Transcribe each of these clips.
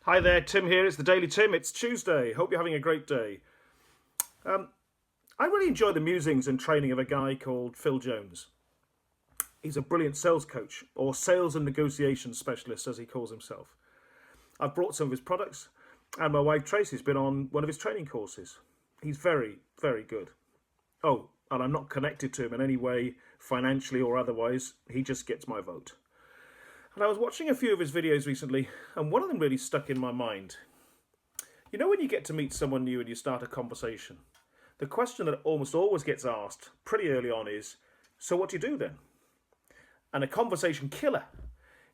Hi there, Tim here. It's the Daily Tim. It's Tuesday. Hope you're having a great day. I really enjoy the musings and training of a guy called Phil Jones. He's a brilliant sales coach, or sales and negotiation specialist, as he calls himself. I've brought some of his products, and my wife Tracy's been on one of his training courses. He's very, very good. Oh, and I'm not connected to him in any way, financially or otherwise. He just gets my vote. And I was watching a few of his videos recently, and one of them really stuck in my mind. You know when you get to meet someone new and you start a conversation, the question that almost always gets asked pretty early on is, so what do you do then? And a conversation killer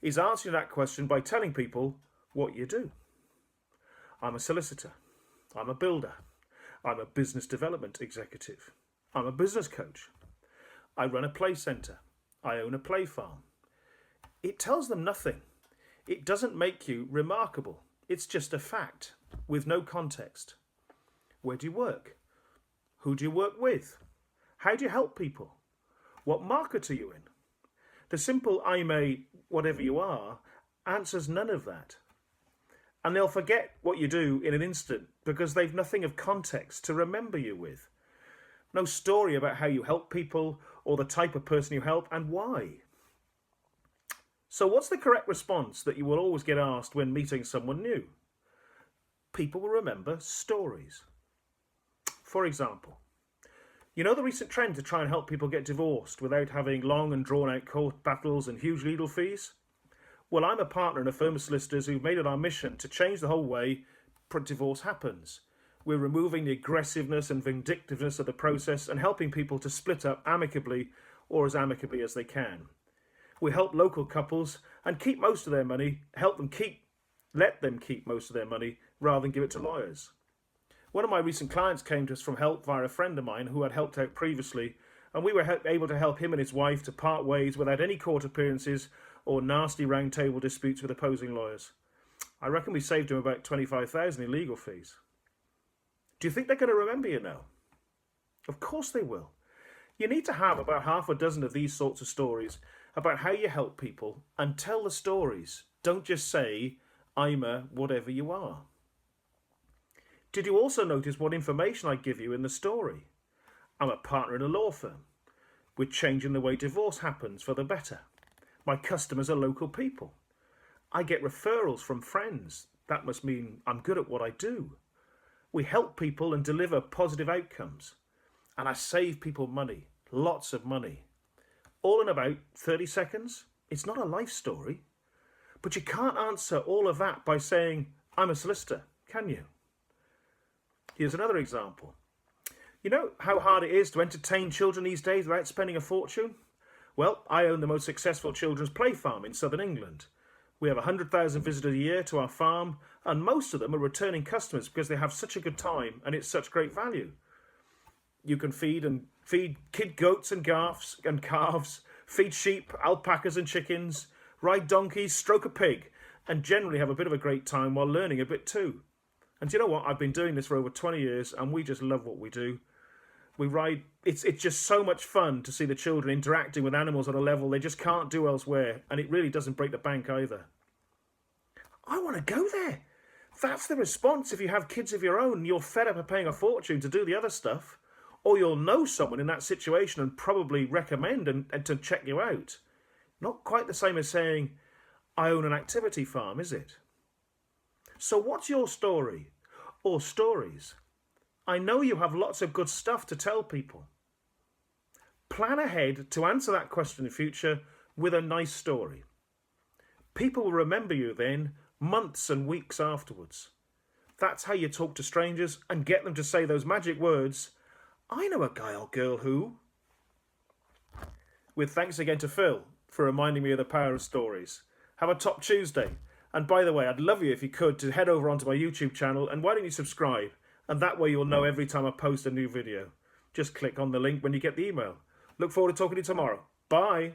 is answering that question by telling people what you do. I'm a solicitor. I'm a builder. I'm a business development executive. I'm a business coach. I run a play centre. I own a play farm. It tells them nothing. It doesn't make you remarkable. It's just a fact with no context. Where do you work? Who do you work with? How do you help people? What market are you in? The simple I'm a whatever you are answers none of that. And they'll forget what you do in an instant because they've nothing of context to remember you with. No story about how you help people or the type of person you help and why. So what's the correct response that you will always get asked when meeting someone new? People will remember stories. For example, you know the recent trend to try and help people get divorced without having long and drawn out court battles and huge legal fees? Well, I'm a partner in a firm of solicitors who've made it our mission to change the whole way divorce happens. We're removing the aggressiveness and vindictiveness of the process and helping people to split up amicably or as amicably as they can. We help local couples and keep most of their money, let them keep most of their money rather than give it to lawyers. One of my recent clients came to us from help via a friend of mine who had helped out previously, and we were able to help him and his wife to part ways without any court appearances or nasty round table disputes with opposing lawyers. I reckon we saved him about $25,000 in legal fees. Do you think they're going to remember you now? Of course they will. You need to have about half a dozen of these sorts of stories about how you help people and tell the stories. Don't just say, I'm a whatever you are. Did you also notice what information I give you in the story? I'm a partner in a law firm. We're changing the way divorce happens for the better. My customers are local people. I get referrals from friends. That must mean I'm good at what I do. We help people and deliver positive outcomes. And I save people money, lots of money. All in about 30 seconds. It's not a life story. But you can't answer all of that by saying, I'm a solicitor, can you? Here's another example. You know how hard it is to entertain children these days without spending a fortune? Well, I own the most successful children's play farm in southern England. We have 100,000 visitors a year to our farm, and most of them are returning customers because they have such a good time and it's such great value. You can feed kid goats and calves, feed sheep, alpacas and chickens, ride donkeys, stroke a pig, and generally have a bit of a great time while learning a bit too. And you know what? I've been doing this for over 20 years and we just love what we do. It's just so much fun to see the children interacting with animals on a level they just can't do elsewhere, and it really doesn't break the bank either. I want to go there. That's the response if you have kids of your own and you're fed up of paying a fortune to do the other stuff. Or you'll know someone in that situation and probably recommend and to check you out. Not quite the same as saying, I own an activity farm, is it? So what's your story? Or stories? I know you have lots of good stuff to tell people. Plan ahead to answer that question in the future with a nice story. People will remember you then months and weeks afterwards. That's how you talk to strangers and get them to say those magic words, I know a guy or girl who. With thanks again to Phil for reminding me of the power of stories. Have a top Tuesday. And by the way, I'd love you if you could to head over onto my YouTube channel, and why don't you subscribe? And that way you'll know every time I post a new video. Just click on the link when you get the email. Look forward to talking to you tomorrow. Bye.